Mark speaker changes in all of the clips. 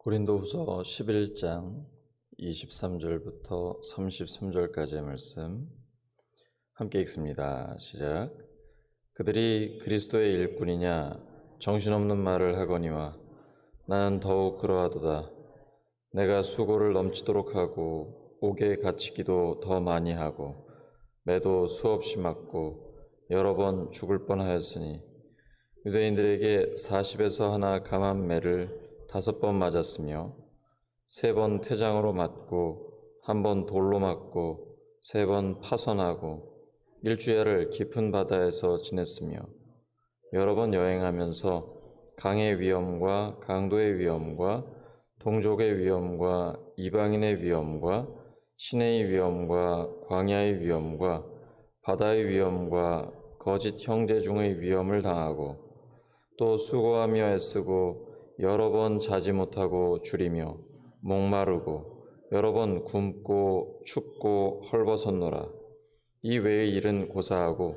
Speaker 1: 고린도후서 11장 23절부터 33절까지의 말씀 함께 읽습니다. 시작. 그들이 그리스도의 일꾼이냐 정신없는 말을 하거니와 나는 더욱 그러하도다. 내가 수고를 넘치도록 하고 옥에 갇히기도 더 많이 하고 매도 수없이 맞고 여러 번 죽을 뻔하였으니 유대인들에게 40에서 하나 감한 매를 5번 맞았으며 3번 태장으로 맞고 1번 돌로 맞고 3번 파선하고 일주일을 깊은 바다에서 지냈으며 여러 번 여행하면서 강의 위험과 강도의 위험과 동족의 위험과 이방인의 위험과 시내의 위험과 광야의 위험과 바다의 위험과 거짓 형제 중의 위험을 당하고 또 수고하며 애쓰고 여러 번 자지 못하고 줄이며 목마르고 여러 번 굶고 춥고 헐벗었노라. 이 외의 일은 고사하고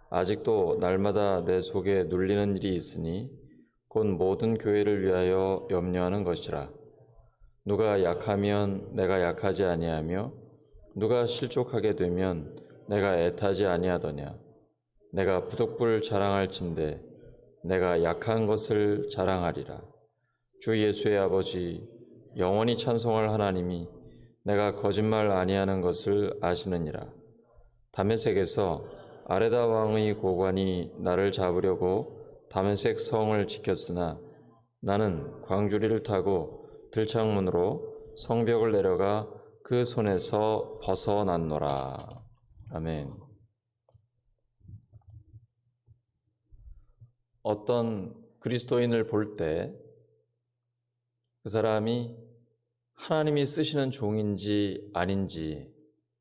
Speaker 1: 아직도 날마다 내 속에 눌리는 일이 있으니 곧 모든 교회를 위하여 염려하는 것이라. 누가 약하면 내가 약하지 아니하며 누가 실족하게 되면 내가 애타지 아니하더냐. 내가 부득불 자랑할진대 내가 약한 것을 자랑하리라. 주 예수의 아버지 영원히 찬송할 하나님이 내가 거짓말 아니하는 것을 아시느니라. 다메섹에서 아레다 왕의 고관이 나를 잡으려고 다메섹 성을 지켰으나 나는 광주리를 타고 들창문으로 성벽을 내려가 그 손에서 벗어났노라. 아멘. 어떤 그리스도인을 볼 때 그 사람이 하나님이 쓰시는 종인지 아닌지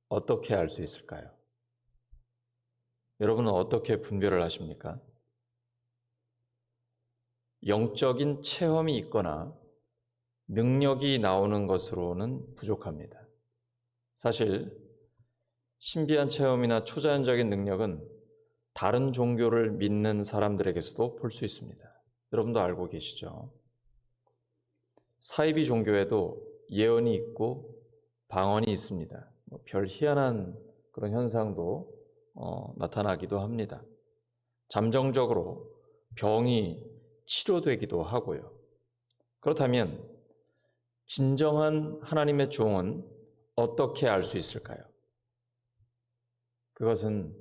Speaker 1: 어떻게 알 수 있을까요? 여러분은 어떻게 분별을 하십니까? 영적인 체험이 있거나 능력이 나오는 것으로는 부족합니다. 사실 신비한 체험이나 초자연적인 능력은 다른 종교를 믿는 사람들에게서도 볼 수 있습니다. 여러분도 알고 계시죠? 사이비 종교에도 예언이 있고 방언이 있습니다. 별 희한한 그런 현상도 나타나기도 합니다. 잠정적으로 병이 치료되기도 하고요. 그렇다면 진정한 하나님의 종은 어떻게 알 수 있을까요? 그것은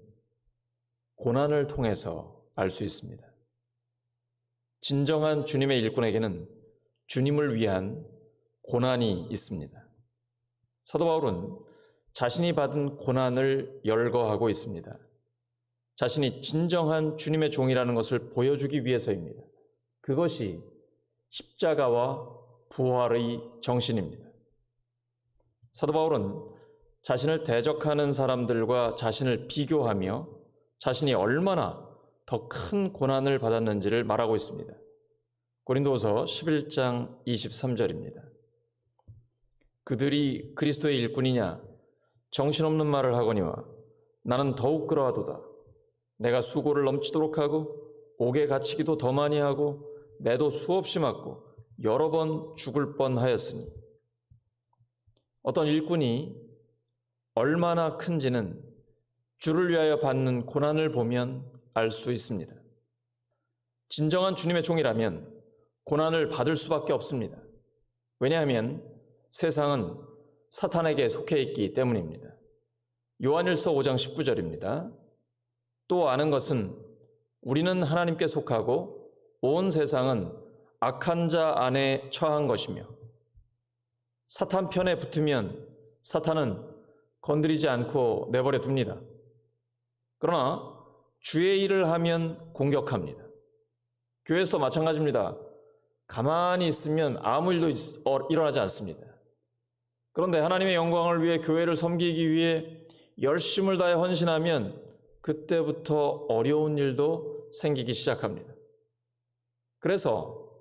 Speaker 1: 고난을 통해서 알 수 있습니다. 진정한 주님의 일꾼에게는 주님을 위한 고난이 있습니다. 사도 바울은 자신이 받은 고난을 열거하고 있습니다. 자신이 진정한 주님의 종이라는 것을 보여주기 위해서입니다. 그것이 십자가와 부활의 정신입니다. 사도 바울은 자신을 대적하는 사람들과 자신을 비교하며 자신이 얼마나 더 큰 고난을 받았는지를 말하고 있습니다. 고린도후서 11장 23절입니다. 그들이 그리스도의 일꾼이냐 정신없는 말을 하거니와 나는 더욱 그러하도다. 내가 수고를 넘치도록 하고 옥에 갇히기도 더 많이 하고 매도 수없이 맞고 여러 번 죽을 뻔하였으니. 어떤 일꾼이 얼마나 큰지는 주를 위하여 받는 고난을 보면 알 수 있습니다. 진정한 주님의 종이라면 고난을 받을 수밖에 없습니다. 왜냐하면 세상은 사탄에게 속해 있기 때문입니다. 요한일서 5장 19절입니다. 또 아는 것은 우리는 하나님께 속하고 온 세상은 악한 자 안에 처한 것이며 사탄 편에 붙으면 사탄은 건드리지 않고 내버려 둡니다. 그러나 주의 일을 하면 공격합니다. 교회에서도 마찬가지입니다. 가만히 있으면 아무 일도 일어나지 않습니다. 그런데 하나님의 영광을 위해 교회를 섬기기 위해 열심을 다해 헌신하면 그때부터 어려운 일도 생기기 시작합니다. 그래서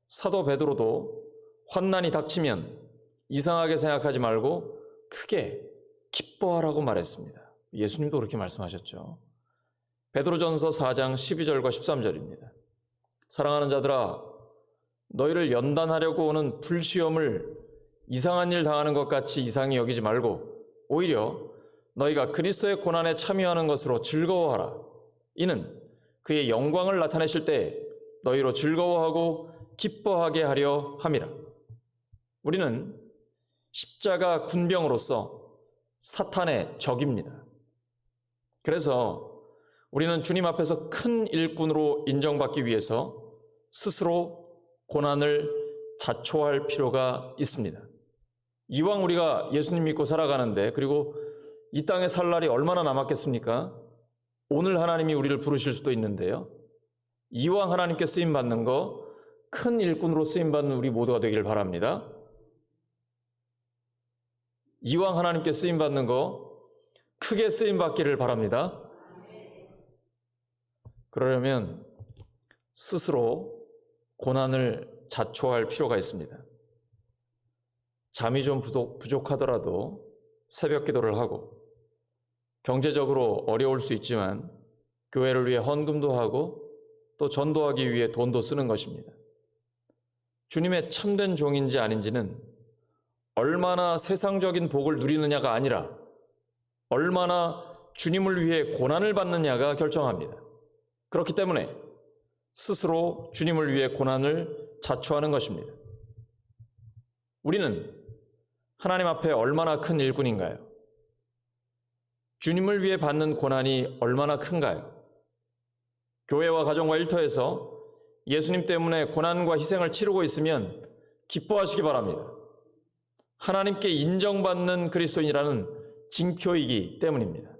Speaker 1: 사도 베드로도 환난이 닥치면 이상하게 생각하지 말고 크게 기뻐하라고 말했습니다. 예수님도 그렇게 말씀하셨죠. 베드로전서 4장 12절과 13절입니다. 사랑하는 자들아 너희를 연단하려고 오는 불시험을 이상한 일 당하는 것 같이 이상히 여기지 말고 오히려 너희가 그리스도의 고난에 참여하는 것으로 즐거워하라. 이는 그의 영광을 나타내실 때 너희로 즐거워하고 기뻐하게 하려 함이라. 우리는 십자가 군병으로서 사탄의 적입니다. 그래서 우리는 주님 앞에서 큰 일꾼으로 인정받기 위해서 스스로 고난을 자초할 필요가 있습니다. 이왕 우리가 예수님 믿고 살아가는데, 그리고 이 땅에 살 날이 얼마나 남았겠습니까? 오늘 하나님이 우리를 부르실 수도 있는데요. 이왕 하나님께 쓰임받는 거, 큰 일꾼으로 쓰임받는 우리 모두가 되기를 바랍니다. 이왕 하나님께 쓰임받는 거, 크게 쓰임받기를 바랍니다. 그러려면 스스로 고난을 자초할 필요가 있습니다. 잠이 좀 부족하더라도 새벽 기도를 하고, 경제적으로 어려울 수 있지만 교회를 위해 헌금도 하고 또 전도하기 위해 돈도 쓰는 것입니다. 주님의 참된 종인지 아닌지는 얼마나 세상적인 복을 누리느냐가 아니라 얼마나 주님을 위해 고난을 받느냐가 결정합니다. 그렇기 때문에 스스로 주님을 위해 고난을 자초하는 것입니다. 우리는 하나님 앞에 얼마나 큰 일꾼인가요? 주님을 위해 받는 고난이 얼마나 큰가요? 교회와 가정과 일터에서 예수님 때문에 고난과 희생을 치르고 있으면 기뻐하시기 바랍니다. 하나님께 인정받는 그리스도인이라는 징표이기 때문입니다.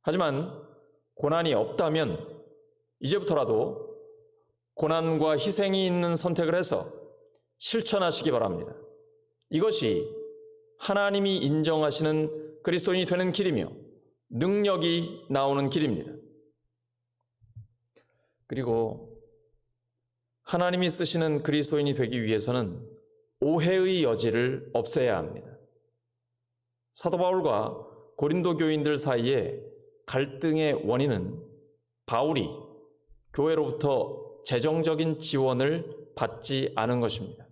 Speaker 1: 하지만 고난이 없다면 이제부터라도 고난과 희생이 있는 선택을 해서 실천하시기 바랍니다. 이것이 하나님이 인정하시는 그리스도인이 되는 길이며 능력이 나오는 길입니다. 그리고 하나님이 쓰시는 그리스도인이 되기 위해서는 오해의 여지를 없애야 합니다. 사도 바울과 고린도 교인들 사이에 갈등의 원인은 바울이 교회로부터 재정적인 지원을 받지 않은 것입니다.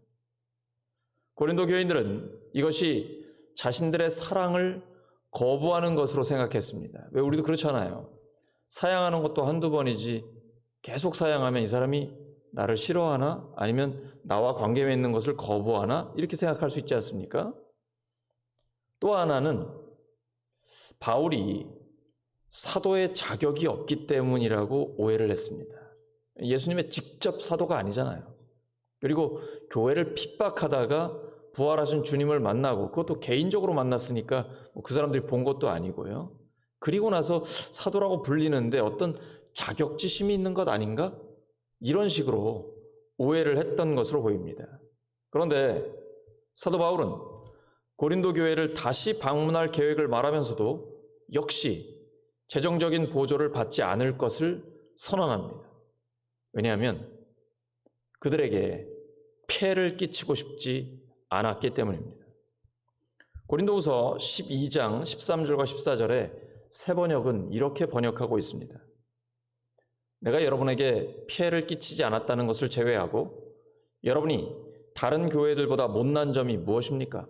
Speaker 1: 고린도 교인들은 이것이 자신들의 사랑을 거부하는 것으로 생각했습니다. 왜 우리도 그렇잖아요. 사양하는 것도 한두 번이지 계속 사양하면 이 사람이 나를 싫어하나? 아니면 나와 관계 맺는 것을 거부하나? 이렇게 생각할 수 있지 않습니까? 또 하나는 바울이 사도의 자격이 없기 때문이라고 오해를 했습니다. 예수님의 직접 사도가 아니잖아요. 그리고 교회를 핍박하다가 부활하신 주님을 만나고, 그것도 개인적으로 만났으니까 그 사람들이 본 것도 아니고요. 그리고 나서 사도라고 불리는데 어떤 자격지심이 있는 것 아닌가? 이런 식으로 오해를 했던 것으로 보입니다. 그런데 사도 바울은 고린도 교회를 다시 방문할 계획을 말하면서도 역시 재정적인 보조를 받지 않을 것을 선언합니다. 왜냐하면 그들에게 폐를 끼치고 싶지 않았기 때문입니다. 고린도후서 12장 13절과 14절에 새 번역은 이렇게 번역하고 있습니다. 내가 여러분에게 피해를 끼치지 않았다는 것을 제외하고 여러분이 다른 교회들보다 못난 점이 무엇입니까?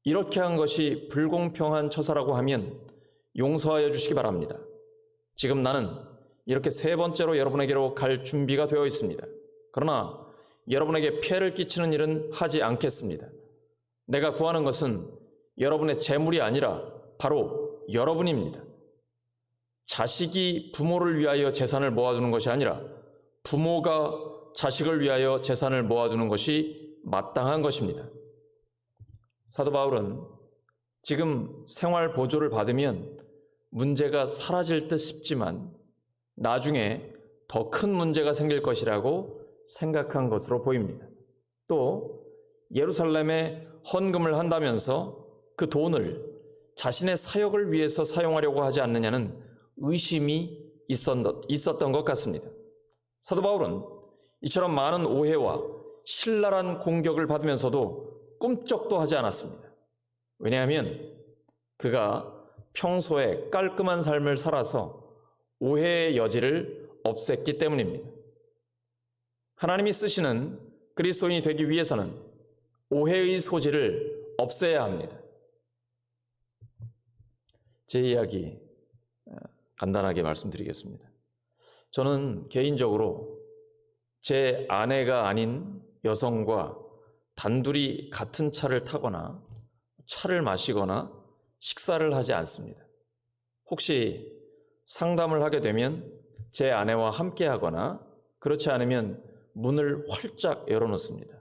Speaker 1: 이렇게 한 것이 불공평한 처사라고 하면 용서하여 주시기 바랍니다. 지금 나는 이렇게 세 번째로 여러분에게로 갈 준비가 되어 있습니다. 그러나 여러분에게 피해를 끼치는 일은 하지 않겠습니다. 내가 구하는 것은 여러분의 재물이 아니라 바로 여러분입니다. 자식이 부모를 위하여 재산을 모아두는 것이 아니라 부모가 자식을 위하여 재산을 모아두는 것이 마땅한 것입니다. 사도 바울은 지금 생활 보조를 받으면 문제가 사라질 듯 싶지만 나중에 더 큰 문제가 생길 것이라고 생각한 것으로 보입니다. 또 예루살렘에 헌금을 한다면서 그 돈을 자신의 사역을 위해서 사용하려고 하지 않느냐는 의심이 있었던 것 같습니다. 사도 바울은 이처럼 많은 오해와 신랄한 공격을 받으면서도 꿈쩍도 하지 않았습니다. 왜냐하면 그가 평소에 깔끔한 삶을 살아서 오해의 여지를 없앴기 때문입니다. 하나님이 쓰시는 그리스도인이 되기 위해서는 오해의 소지를 없애야 합니다. 제 이야기 간단하게 말씀드리겠습니다. 저는 개인적으로 제 아내가 아닌 여성과 단둘이 같은 차를 타거나 차를 마시거나 식사를 하지 않습니다. 혹시 상담을 하게 되면 제 아내와 함께 하거나 그렇지 않으면 문을 활짝 열어놓습니다.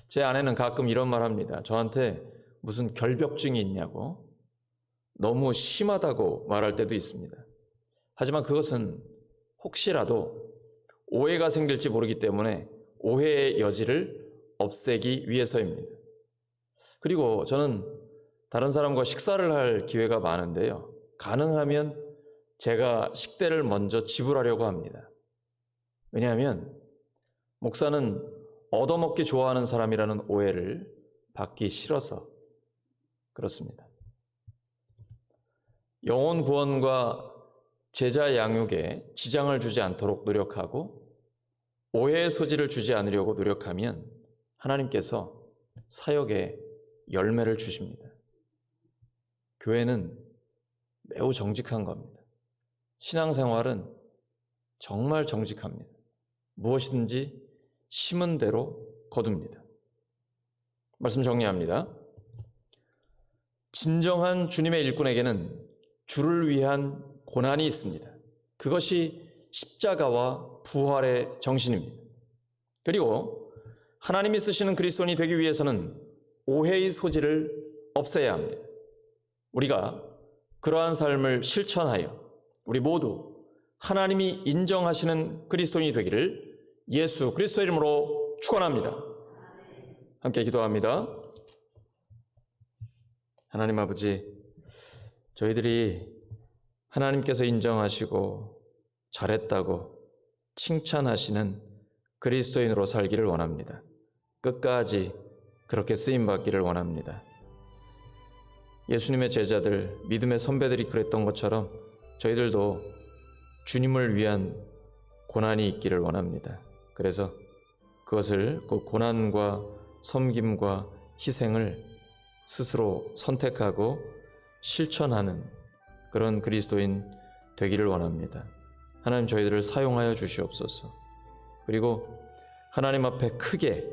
Speaker 1: 제 아내는 가끔 이런 말 합니다. 저한테 무슨 결벽증이 있냐고, 너무 심하다고 말할 때도 있습니다. 하지만 그것은 혹시라도 오해가 생길지 모르기 때문에 오해의 여지를 없애기 위해서입니다. 그리고 저는 다른 사람과 식사를 할 기회가 많은데요. 가능하면 제가 식대를 먼저 지불하려고 합니다. 왜냐하면 목사는 얻어먹기 좋아하는 사람이라는 오해를 받기 싫어서 그렇습니다. 영혼 구원과 제자 양육에 지장을 주지 않도록 노력하고 오해의 소지를 주지 않으려고 노력하면 하나님께서 사역에 열매를 주십니다. 교회는 매우 정직한 겁니다. 신앙생활은 정말 정직합니다. 무엇이든지 심은 대로 거둡니다. 말씀 정리합니다. 진정한 주님의 일꾼에게는 주를 위한 고난이 있습니다. 그것이 십자가와 부활의 정신입니다. 그리고 하나님이 쓰시는 그리스도인이 되기 위해서는 오해의 소지를 없애야 합니다. 우리가 그러한 삶을 실천하여 우리 모두 하나님이 인정하시는 그리스도인이 되기를 예수 그리스도의 이름으로 축원합니다. 함께 기도합니다. 하나님 아버지, 저희들이 하나님께서 인정하시고 잘했다고 칭찬하시는 그리스도인으로 살기를 원합니다. 끝까지 그렇게 쓰임받기를 원합니다. 예수님의 제자들, 믿음의 선배들이 그랬던 것처럼 저희들도 주님을 위한 고난이 있기를 원합니다. 그래서 그것을 그 고난과 섬김과 희생을 스스로 선택하고 실천하는 그런 그리스도인 되기를 원합니다. 하나님, 저희들을 사용하여 주시옵소서. 그리고 하나님 앞에 크게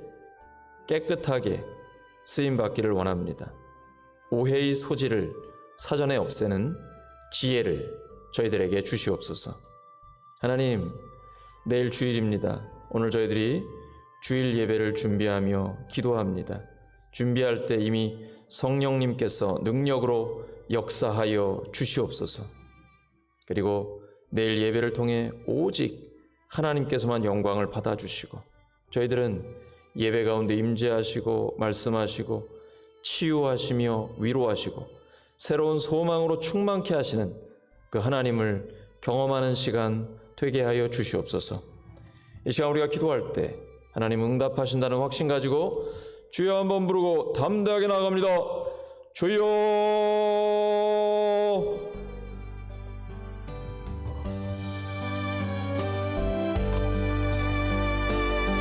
Speaker 1: 깨끗하게 쓰임받기를 원합니다. 오해의 소지를 사전에 없애는 지혜를 저희들에게 주시옵소서. 하나님, 내일 주일입니다. 오늘 저희들이 주일 예배를 준비하며 기도합니다. 준비할 때 이미 성령님께서 능력으로 역사하여 주시옵소서. 그리고 내일 예배를 통해 오직 하나님께서만 영광을 받아주시고 저희들은 예배 가운데 임재하시고 말씀하시고 치유하시며 위로하시고 새로운 소망으로 충만케 하시는 그 하나님을 경험하는 시간 되게 하여 주시옵소서. 이 시간 우리가 기도할 때 하나님 응답하신다는 확신 가지고 주여 한번 부르고 담대하게 나아갑니다. 주여.